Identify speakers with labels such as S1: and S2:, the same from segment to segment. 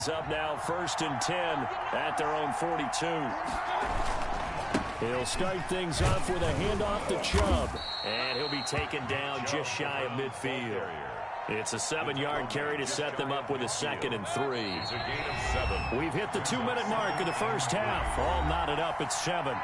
S1: Up now, 1st and 10 at their own 42. He'll start things off with a handoff to Chubb. And he'll be taken down just shy of midfield. It's a 7-yard carry to set them up with a 2nd and 3. We've hit the 2-minute mark of the first half. All knotted up at 7.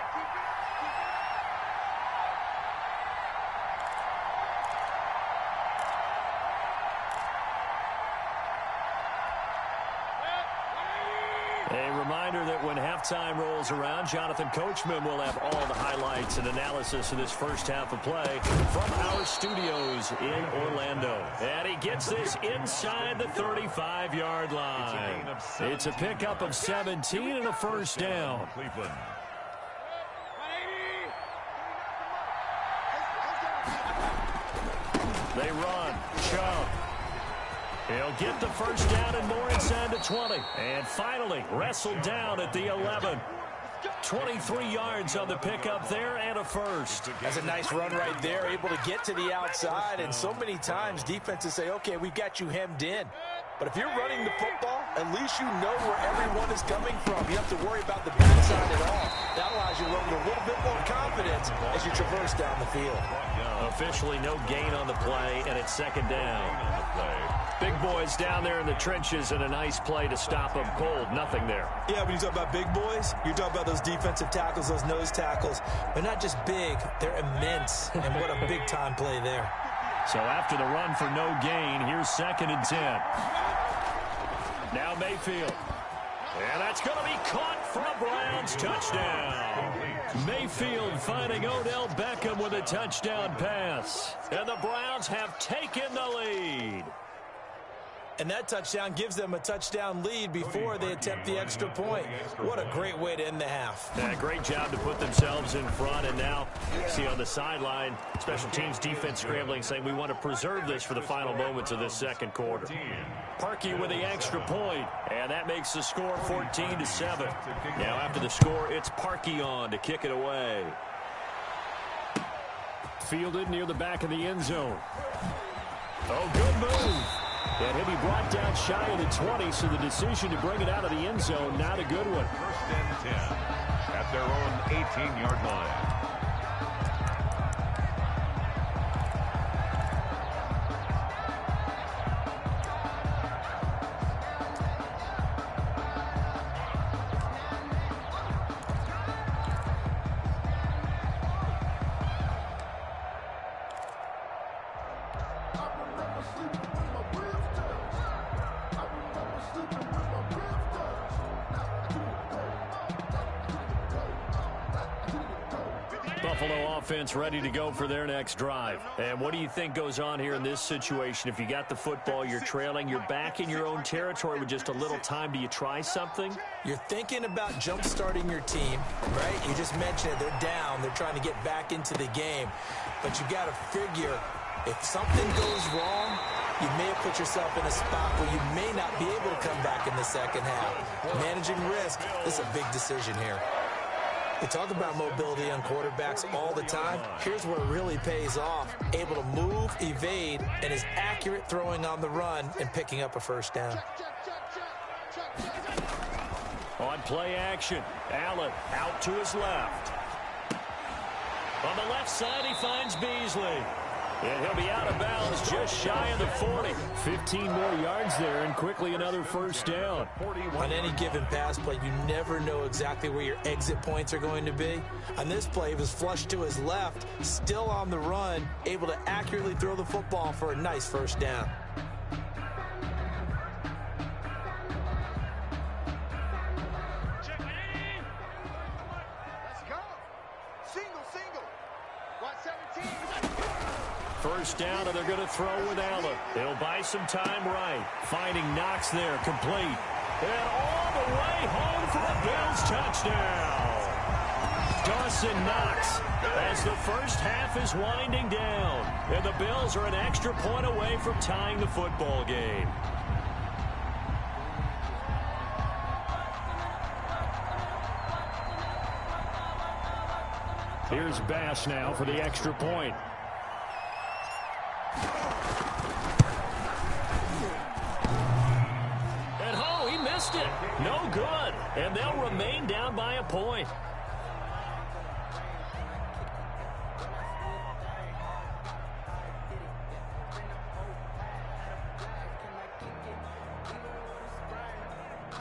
S1: A reminder that when halftime rolls around, Jonathan Coachman will have all the highlights and analysis of this first half of play from our studios in Orlando. And he gets this inside the 35-yard line. It's a pickup of 17 and a first down. They run. Chubb. He'll get the first down and more inside the 20. And finally, wrestled down at the 11. 23 yards on the pickup there and a first.
S2: That's a nice run right there, able to get to the outside. And so many times defenses say, okay, we've got you hemmed in. But if you're running the football, at least you know where everyone is coming from. You have to worry about the backside at all. That allows you to run with a little bit more confidence as you traverse down the field.
S1: Officially no gain on the play, and it's 2nd down. Big boys down there in the trenches, and a nice play to stop them cold. Nothing there.
S3: Yeah, when you talk about big boys, you talk about those defensive tackles, those nose tackles. They're not just big, they're immense. And what a big-time play there.
S1: So after the run for no gain, here's 2nd and 10. Now Mayfield. And that's going to be caught for a Browns touchdown. Mayfield finding Odell Beckham with a touchdown pass. And the Browns have taken the lead.
S3: And that touchdown gives them a touchdown lead before they attempt the extra point. What a great way to end the half.
S1: Yeah, great job to put themselves in front. And now, see on the sideline, special teams defense scrambling, saying we want to preserve this for the final moments of this second quarter. Parkey with the extra point, and that makes the score 14-7. Now after the score, it's Parkey on to kick it away. Fielded near the back of the end zone. Oh, good move. And he'll be brought down shy of the 20, so the decision to bring it out of the end zone, not a good one.
S4: 1st and 10 at their own 18-yard line.
S1: Buffalo offense ready to go for their next drive. And what do you think goes on here in this situation? If you got the football, you're trailing, you're back in your own territory with just a little time. Do you try something?
S3: You're thinking about jump-starting your team, right? You just mentioned it. They're down. They're trying to get back into the game. But you got to figure, if something goes wrong, you may have put yourself in a spot where you may not be able to come back in the second half. Managing risk, this is a big decision here. We talk about mobility on quarterbacks all the time. Here's where it really pays off. Able to move, evade, and is accurate throwing on the run and picking up a first down.
S1: On play action, Allen out to his left. On the left side, he finds Beasley. And he'll be out of bounds just shy of the 40. 15 more yards there, and quickly another first down.
S3: On any given pass play, you never know exactly where your exit points are going to be. On this play, he was flushed to his left, still on the run, able to accurately throw the football for a nice first down.
S1: First down, and they're going to throw with Allen. They'll buy some time right. Finding Knox there, complete. And all the way home for a Bills touchdown. Dawson Knox as the first half is winding down. And the Bills are an extra point away from tying the football game. Here's Bass now for the extra point. it. No good. And they'll remain down by a point.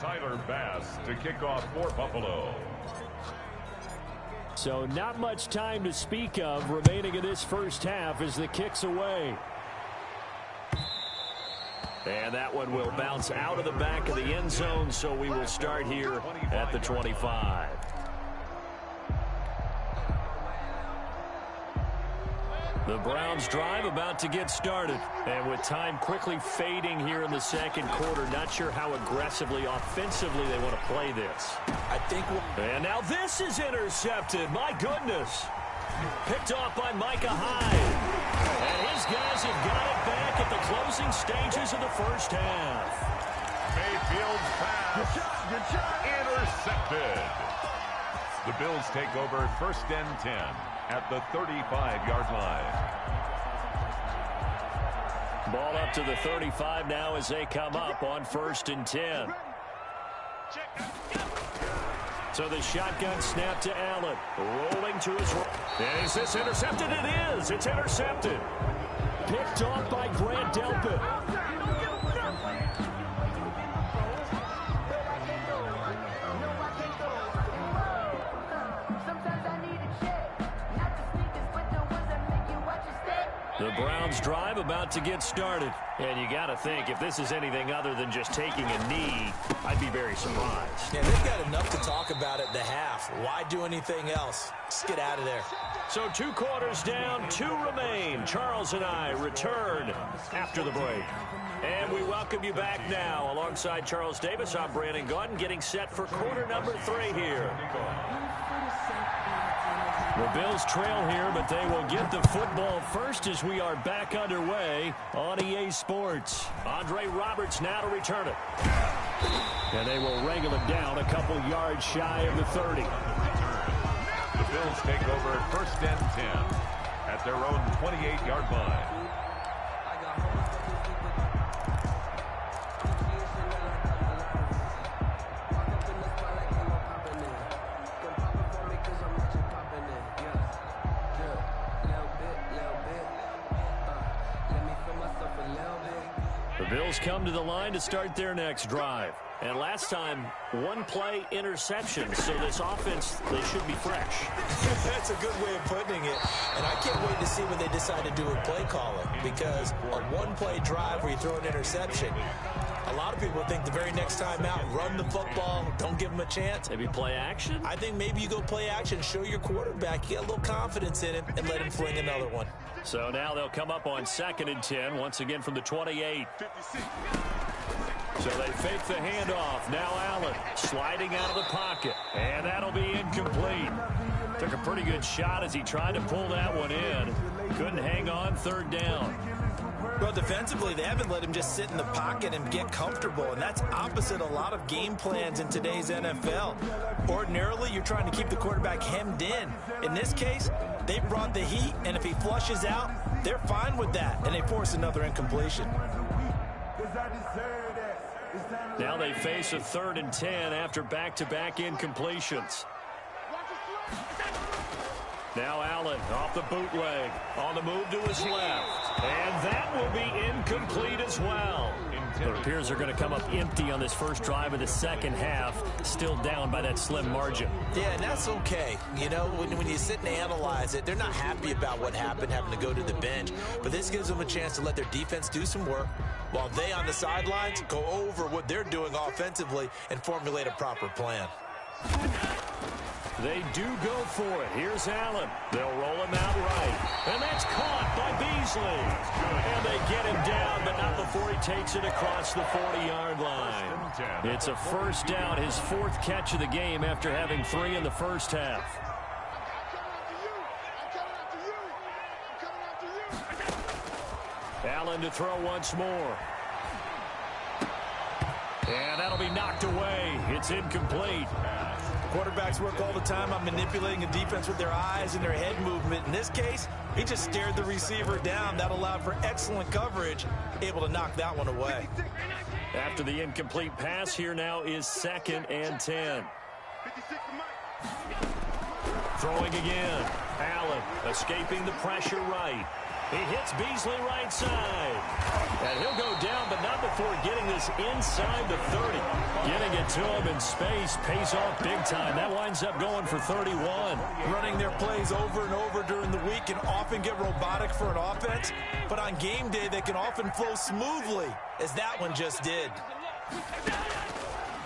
S4: Tyler Bass to kick off for Buffalo.
S1: So not much time to speak of remaining in this first half as the kick's away. And that one will bounce out of the back of the end zone, so we will start here at the 25. The Browns drive about to get started. And with time quickly fading here in the second quarter, not sure how aggressively, offensively they want to play this.
S3: I think
S1: and now this is intercepted. My goodness. Picked off by Micah Hyde. And his guys have got it back at the closing stages of the first half.
S4: Mayfield's pass. Intercepted. The Bills take over first and 10 at the 35-yard line.
S1: Ball up to the 35 now as they come up on first and 10. So the shotgun snap to Allen. Rolling to his right. And is this intercepted? It is. It's intercepted. Picked off by Grant Delpit. The Browns drive about to get started. And you got to think, if this is anything other than just taking a knee, I'd be very surprised.
S3: Yeah, they've got enough to talk about at the half. Why do anything else? Just get out of there.
S1: So 2 quarters down, 2 remain. Charles and I return after the break. And we welcome you back now. Alongside Charles Davis, I'm Brandon Gaudin, getting set for quarter number 3 here. The Bills trail here, but they will get the football first as we are back underway on EA Sports. Andre Roberts now to return it. And they will wrangle it down a couple yards shy of the 30.
S4: The Bills take over first and 10 at their own 28-yard line.
S1: Bills come to the line to start their next drive. And last time, 1-play interception. So this offense, they should be fresh.
S3: That's a good way of putting it. And I can't wait to see what they decide to do with play calling. Because a 1-play drive where you throw an interception, a lot of people think the very next time out, run the football, don't give them a chance.
S1: Maybe play action?
S3: I think maybe you go play action, show your quarterback, you get a little confidence in him, and let him fling another one.
S1: So now they'll come up on 2nd and 10, once again from the 28. So they fake the handoff. Now Allen sliding out of the pocket. And that'll be incomplete. Took a pretty good shot as he tried to pull that one in. Couldn't hang on 3rd down.
S3: Well, defensively, they haven't let him just sit in the pocket and get comfortable, and that's opposite a lot of game plans in today's NFL. Ordinarily, you're trying to keep the quarterback hemmed in. In this case, they brought the heat, and if he flushes out, they're fine with that, and they force another incompletion.
S1: Now they face a 3rd and 10 after back-to-back incompletions. Now Allen off the bootleg, on the move to his left. And that will be incomplete as well. It appears they're going to come up empty on this first drive of the second half, still down by that slim margin.
S3: Yeah, and that's okay. You know, when you sit and analyze it, they're not happy about what happened, having to go to the bench. But this gives them a chance to let their defense do some work, while they on the sidelines go over what they're doing offensively and formulate a proper plan.
S1: They do go for it. Here's Allen. They'll roll him out right. And that's caught by Beasley. And they get him down, but not before he takes it across the 40-yard line. It's a first down, his 4th catch of the game after having 3 in the first half. Allen to throw once more. And that'll be knocked away. It's incomplete.
S3: Quarterbacks work all the time on manipulating a defense with their eyes and their head movement. In this case, he just stared the receiver down. That allowed for excellent coverage, able to knock that one away.
S1: After the incomplete pass, here now is 2nd and 10. Throwing again. Allen escaping the pressure right. He hits Beasley right side. And he'll go down, but not before getting this inside the 30. Getting it to him in space pays off big time. That winds up going for 31.
S3: Running their plays over and over during the week can often get robotic for an offense, but on game day they can often flow smoothly, as that one just did.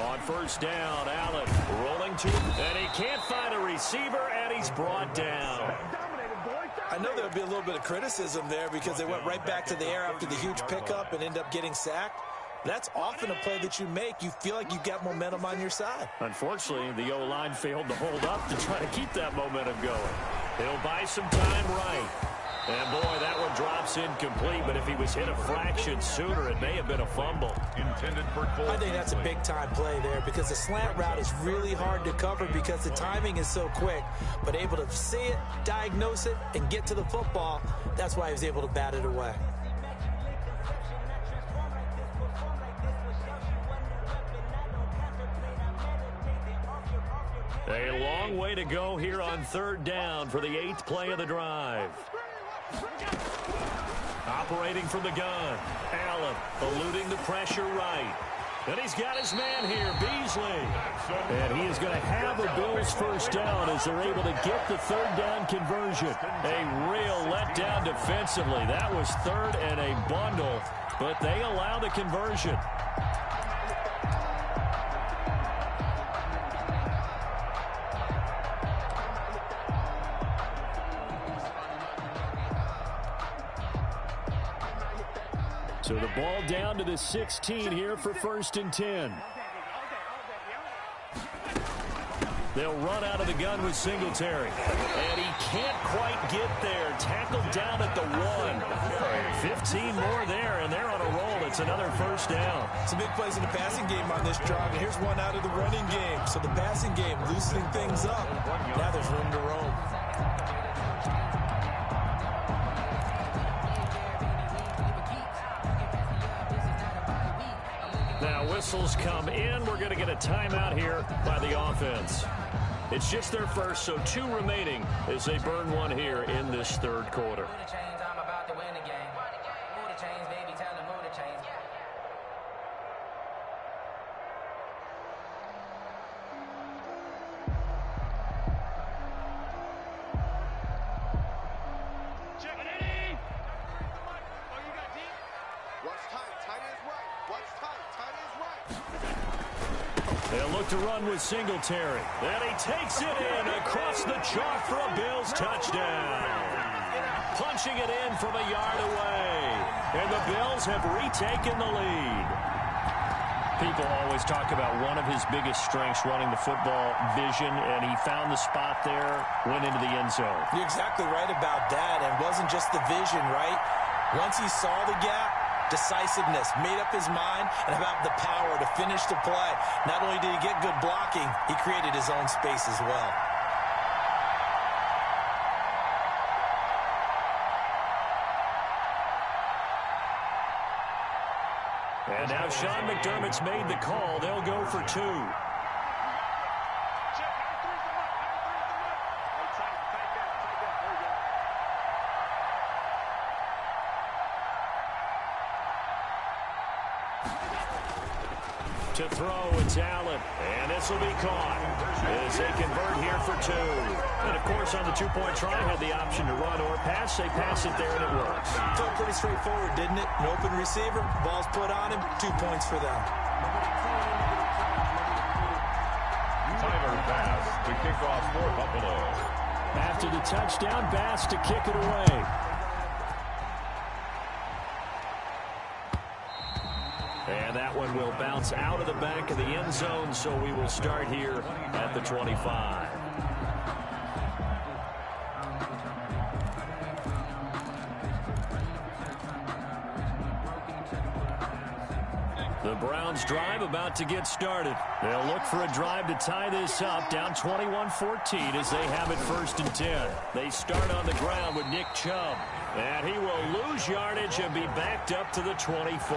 S1: On first down, Allen rolling to him, and he can't find a receiver, and he's brought down.
S3: I know there'll be a little bit of criticism there because they went right back to the air after the huge pickup and end up getting sacked. That's often a play that you make. You feel like you've got momentum on your side.
S1: Unfortunately, the O-line failed to hold up to try to keep that momentum going. He'll buy some time right. And, boy, that one drops incomplete, but if he was hit a fraction sooner, it may have been a fumble.
S4: Intended for Cole.
S3: I think that's a big-time play there because the slant route is really hard to cover because the timing is so quick. But able to see it, diagnose it, and get to the football, that's why he was able to bat it away.
S1: A long way to go here on third down for the 8th play of the drive. Operating from the gun. Allen eluding the pressure right. And he's got his man here, Beasley. And he is going to have a Bills first down as they're able to get the third down conversion. A real letdown defensively. That was 3rd and a bundle, but they allow the conversion. So the ball down to the 16 here for 1st and 10. They'll run out of the gun with Singletary. And he can't quite get there. Tackled down at the 1. 15 more there, and they're on a roll. It's another first down.
S3: Some big plays in the passing game on this drive, and here's one out of the running game. So the passing game loosening things up. Now there's room to roam.
S1: Now whistles come in. We're going to get a timeout here by the offense. It's just their first, so 2 remaining as they burn one here in this 3rd quarter. They'll look to run with Singletary. And he takes it in across the chalk for a Bills touchdown. Punching it in from a yard away. And the Bills have retaken the lead. People always talk about one of his biggest strengths running the football, vision, and he found the spot there, went into the end zone.
S3: You're exactly right about that, and it wasn't just the vision, right? Once he saw the gap, decisiveness, made up his mind, and about the power to finish the play. Not only did he get good blocking, he created his own space as well.
S1: And now Sean McDermott's made the call. They'll go for 2. To throw, it's Allen, and this will be caught as they convert here for 2. And, of course, on the 2-point try, had the option to run or pass. They pass it there, and it works.
S3: Felt pretty straightforward, didn't it? An open receiver, ball's put on him, 2 points for them.
S4: Tyler Bass to kick off for Buffalo.
S1: After the touchdown, Bass to kick it away. And that one will bounce out of the back of the end zone, so we will start here at the 25. The Browns drive about to get started. They'll look for a drive to tie this up, down 21-14 as they have it 1st and 10. They start on the ground with Nick Chubb. And he will lose yardage and be backed up to the 24.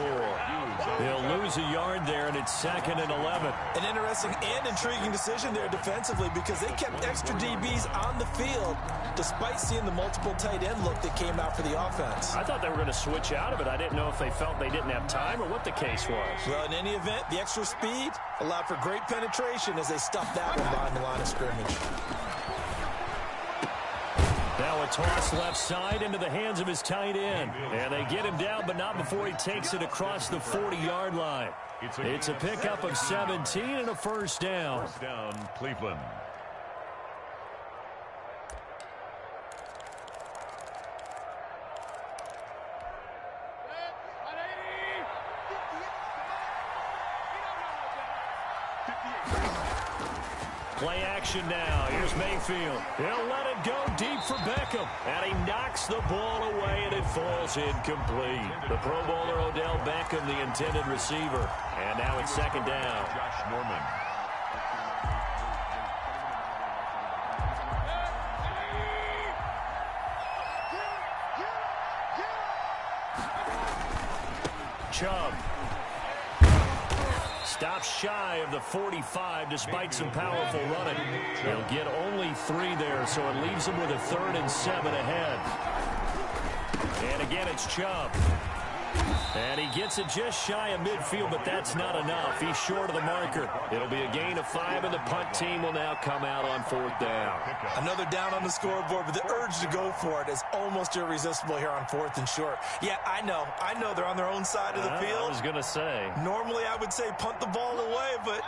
S1: He'll lose a yard there, and it's 2nd and 11.
S3: An interesting and intriguing decision there defensively because they kept extra DBs on the field despite seeing the multiple tight end look that came out for the offense.
S1: I thought they were going to switch out of it. I didn't know if they felt they didn't have time or what the case was.
S3: Well, in any event, the extra speed allowed for great penetration as they stuffed that one behind the line of scrimmage.
S1: Now a toss left side into the hands of his tight end. And they get him down, but not before he takes it across the 40-yard line. It's a pickup of 17 and a first down.
S4: First down, Cleveland.
S1: Play action now. Here's Mayfield. He'll let it go deep for Beckham. And he knocks the ball away, and it falls incomplete. The Pro Bowler Odell Beckham, the intended receiver. And now it's 2nd down.
S4: Josh Norman.
S1: Chubb. Stops shy of the 45 despite some powerful running. He'll get only 3 there, so it leaves him with a 3rd and 7 ahead. And again, it's Chubb. And he gets it just shy of midfield, but that's not enough. He's short of the marker. It'll be a gain of 5, and the punt team will now come out on 4th down.
S3: Another down on the scoreboard, but the urge to go for it is almost irresistible here on 4th and short. Yeah, I know they're on their own side of the field.
S1: I was going to say.
S3: Normally, I would say punt the ball away, but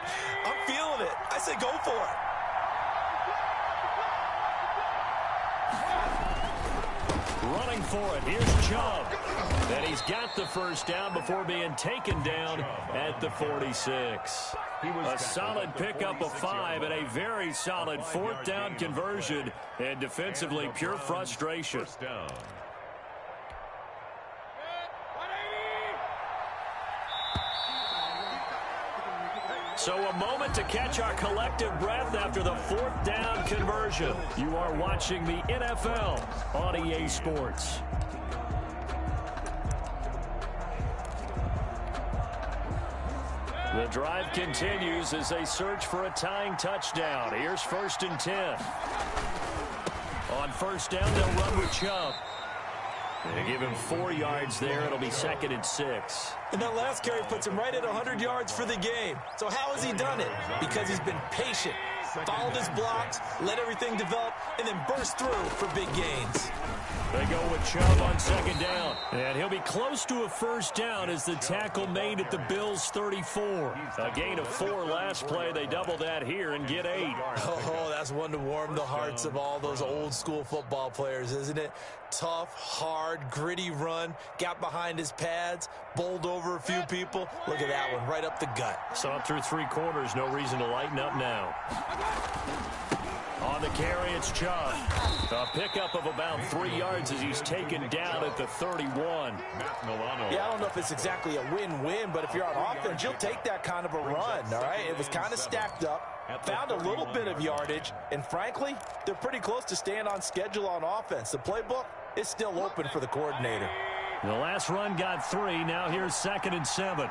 S3: I'm feeling it. I say go for it.
S1: Running for it. Here's Chubb. And he's got the first down before being taken down at the 46. A solid pickup of 5 and a very solid 4th down conversion. And defensively, pure frustration.
S4: First down.
S1: So a moment to catch our collective breath after the 4th down conversion. You are watching the NFL on EA Sports. The drive continues as they search for a tying touchdown. Here's 1st and 10. On 1st down, they'll run with Chubb. They give him 4 yards there. It'll be 2nd and 6.
S3: And that last carry puts him right at 100 yards for the game. So how has he done it? Because he's been patient, followed his blocks, let everything develop, and then burst through for big gains.
S1: They go with Chubb on 2nd down. And he'll be close to a first down as the tackle made at the Bills' 34. A gain of 4 last play. They double that here and get 8.
S3: Oh, that's one to warm the hearts of all those old school football players, isn't it? Tough, hard, gritty run. Got behind his pads, bowled over a few people. Look at that one, right up the gut.
S1: Saw it through 3 quarters. No reason to lighten up now. On the carry, it's Chubb. A pickup of about 3 yards as he's taken down at the 31.
S3: Yeah, I don't know if it's exactly a win-win, but if you're on offense, you'll take that kind of a run, all right? It was kind of stacked up, found a little bit of yardage, and frankly, they're pretty close to staying on schedule on offense. The playbook is still open for the coordinator.
S1: The last run got 3. Now here's 2nd and 7.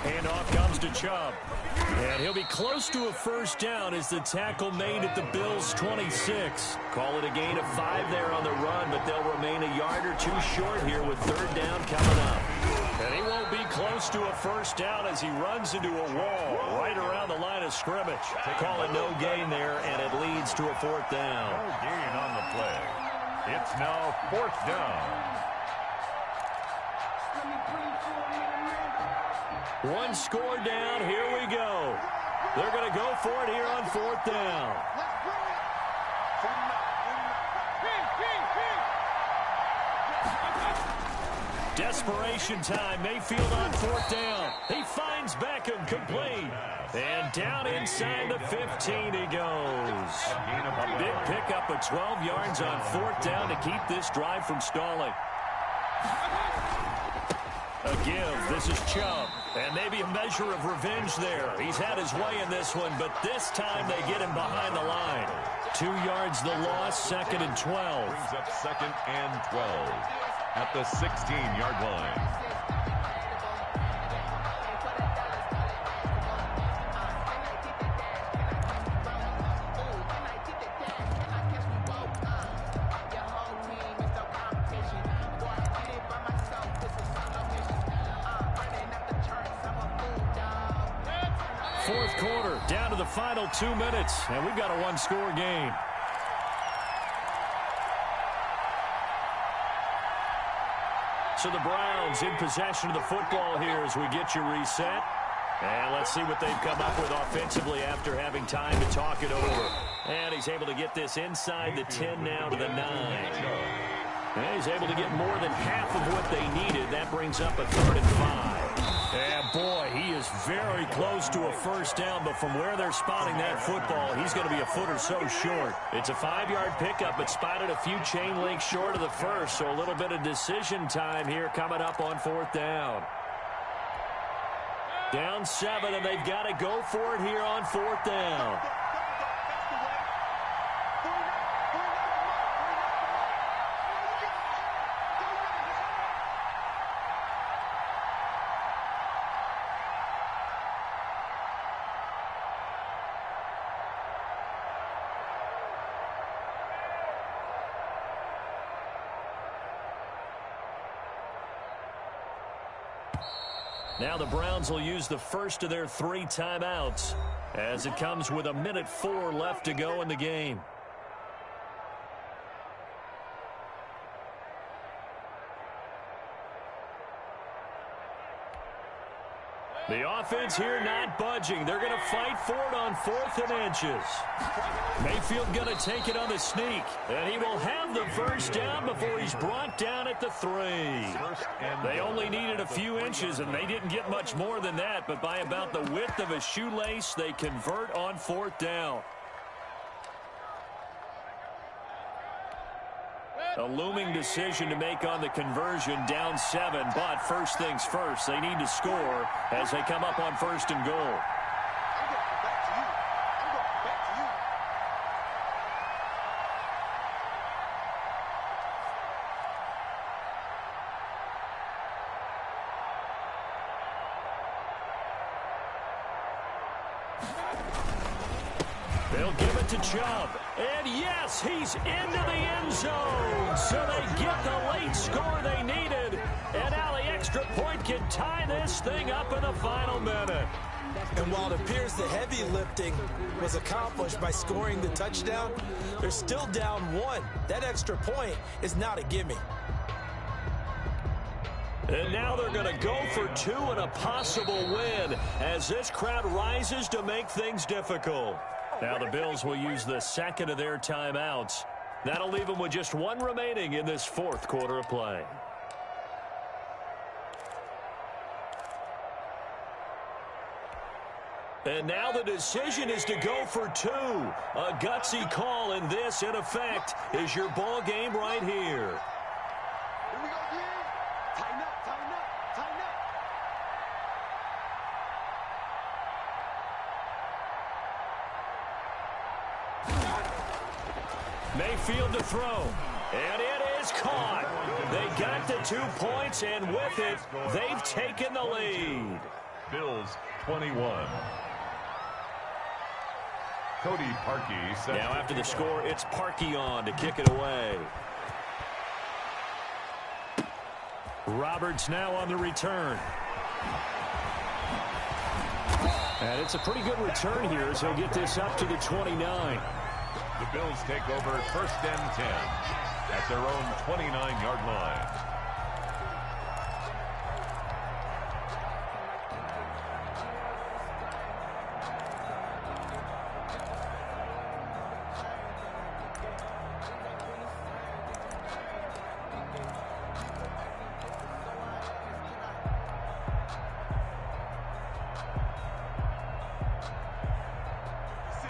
S1: Handoff comes to Chubb. And he'll be close to a first down as the tackle made at the Bills' 26. Call it a gain of 5 there on the run, but they'll remain a yard or 2 short here with 3rd down coming up. And he won't be close to a first down as he runs into a wall right around the line of scrimmage. Call it no gain there, and it leads to a 4th down.
S4: No gain on the play. It's now 4th down.
S1: One score down. Here we go. They're going to go for it here on 4th down. Desperation time. Mayfield on 4th down. He finds Beckham complete. And down inside the 15 he goes. A big pickup of 12 yards on 4th down to keep this drive from stalling. A give. This is Chubb. And maybe a measure of revenge there. He's had his way in this one, but this time they get him behind the line. 2 yards the loss, 2nd and 12.
S4: Brings up 2nd and 12 at the 16-yard line.
S1: Fourth quarter, down to the final 2 minutes, and we've got a one-score game. So the Browns in possession of the football here as we get you reset. And let's see what they've come up with offensively after having time to talk it over. And he's able to get this inside the 10 now to the 9. And he's able to get more than half of what they needed. That brings up a 3rd and 5. And boy, he is very close to a first down, but from where they're spotting that football, he's going to be a foot or so short. It's a 5-yard pickup, but spotted a few chain links short of the first, so a little bit of decision time here coming up on 4th down. Down 7, and they've got to go for it here on 4th down. Now the Browns will use the first of their 3 timeouts as it comes with 1:04 left to go in the game. The offense here not budging. They're going to fight for it on 4th and inches. Mayfield going to take it on the sneak. And he will have the first down before he's brought down at the 3. They only needed a few inches, and they didn't get much more than that. But by about the width of a shoelace, they convert on 4th down. A looming decision to make on the conversion, down 7, but first things first, they need to score as they come up on 1st and goal. They'll give it to Chubb. And yes, he's into the end zone. So they get the late score they needed. And now the extra point can tie this thing up in the final minute.
S3: And while it appears the heavy lifting was accomplished by scoring the touchdown, they're still down 1. That extra point is not a gimme.
S1: And now they're going to go for 2 and a possible win as this crowd rises to make things difficult. Now the Bills will use the 2nd of their timeouts. That'll leave them with just 1 remaining in this 4th quarter of play. And now the decision is to go for 2. A gutsy call, and this, in effect, is your ball game right here.
S5: Here we go, yeah. Tighten up, tighten up, tighten up.
S1: Mayfield to throw. And it is caught. They got the 2 points, and with it, they've taken the lead.
S4: Bills 21. Cody Parkey set.
S1: Now after the score, it's Parkey on to kick it away. Roberts now on the return. And it's a pretty good return here as he'll get this up to the 29.
S4: The Bills take over 1st and 10 at their own 29-yard line.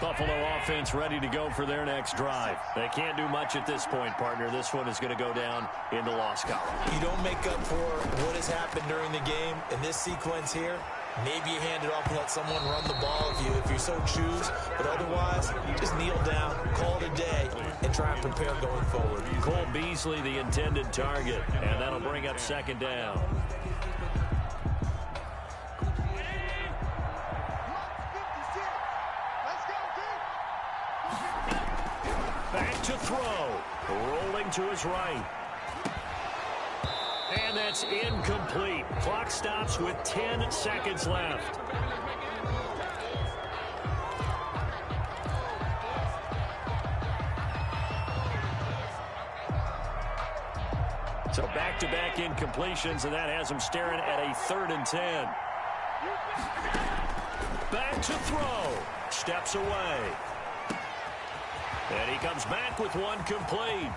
S1: Buffalo offense ready to go for their next drive. They can't do much at this point, partner. This one is going to go down in the loss column.
S3: You don't make up for what has happened during the game in this sequence here. Maybe you hand it off and let someone run the ball if you so choose. But otherwise, just kneel down, call it a day, and try and prepare going forward.
S1: Cole Beasley, the intended target, and that'll bring up second down. Back to throw. Rolling to his right. And that's incomplete. Clock stops with 10 seconds left. So back-to-back incompletions, and that has him staring at a 3rd and 10. Back to throw. Steps away. And he comes back with one complete.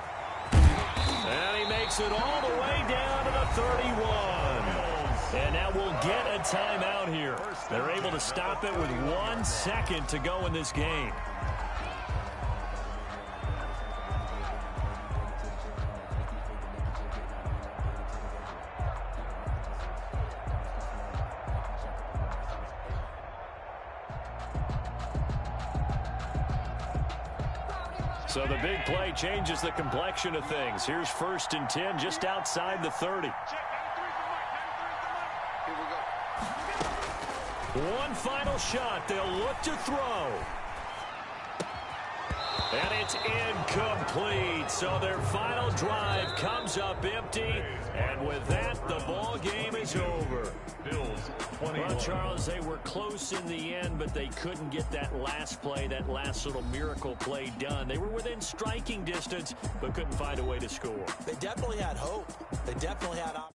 S1: And he makes it all the way down to the 31. And now we'll get a timeout here. They're able to stop it with 1 second to go in this game. So the big play changes the complexion of things. Here's 1st and 10 just outside the 30. One final shot. They'll look to throw. And it's incomplete. So their final drive comes up empty. And with that, the ball game is over.
S4: Bills 21.
S1: Well, Charles, they were close in the end, but they couldn't get that last play, that last little miracle play done. They were within striking distance, but couldn't find a way to score.
S3: They definitely had hope. They definitely had opportunity.